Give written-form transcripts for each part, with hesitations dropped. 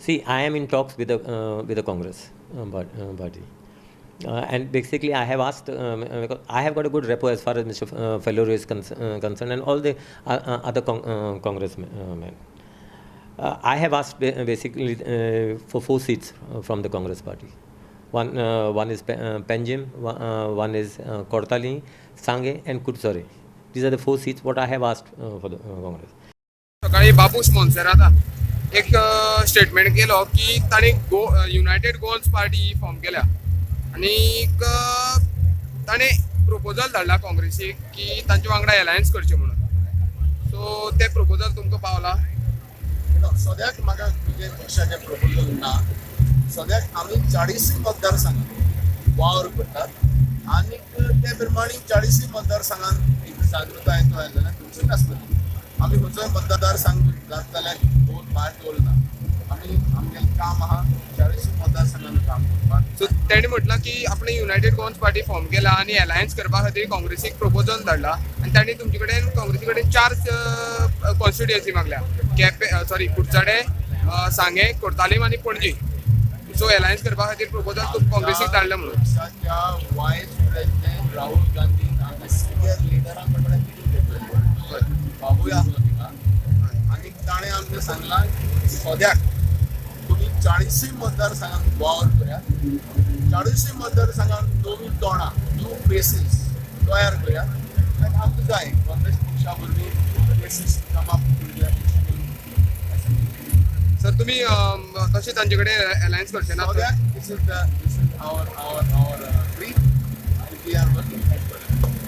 See, I am in talks with the Congress party. And basically, I have asked, because I have got a good rapport as far as Mr. Fellowes is concerned, and all the other congressmen. I have asked basically for 4 seats from the Congress party. One is Panjim, one is Kortali, Sange, and Kutsare. These are the 4 seats what I have asked for the Congress. सकाळी बापूस मोन्सेराता एक statement केलो की ताणी United Goans party form केल्या आणि ताणे proposal धाडला काँग्रेसीक की तांचे वांगडा अलायन्स करचे म्हणून. सो ते प्रपोजल तुमकां पावला? सद्याक म्हाका तुजे पक्षाचे प्रपोजल ना. सद्याक आमी 40 मतदारसंघात वावर करतात आनी ते प्रमाणे 40 मतदारसंघात एक जागृताय येतो जाल्यार तुमची नासतली. आमी खंयचोय मतदारसंघ जाता जाल्यार भायर दवरना. आमी आमगेलें काम आहा 40 मतदारसंघात काम करपाक. सो तेणी म्हटलं की आपण युनायटेड गोवन्स पार्टी फॉर्म केला आणि अलायन्स करपा खातीर काँग्रेसीक प्रपोजल धाडला आणि तांणी तुमचे कडेन काँग्रेसी कडेन 4 कॉन्स्टिट्युएन्सी मागल्या. कुडचडे, सांगे, कोर्तालीम आनी पणजी. सो अलायन्स करपा खातीर प्रपोजल तुका काँग्रेसीक धाडला म्हणून. पक्षाच्या वायस प्रेसिडेंट राहुल गांधी आनी सिनियर लिडरां कडेन मिटींग घेतली. बाबूय आसलो थिंगा आनी ताणें आमकां सांगलां सद्याक तुमी 40 मतदारसंघात वावर करात. 40 मतदारसंघात नवीं तोंडां, न्यू फेसीस तयार करात. आनी आमकां जाय काँग्रेस पक्षा वरवीं फेसीस कम अप सर तुम्ही कशें तांचे कडेन अलायन्स करचे ना? this is our brief. We are working for it.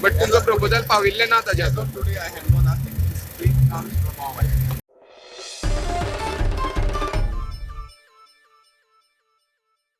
But तुमकां प्रपोजल पाविल्ले ना ताचे? As of today, I have no nothing. This brief comes from our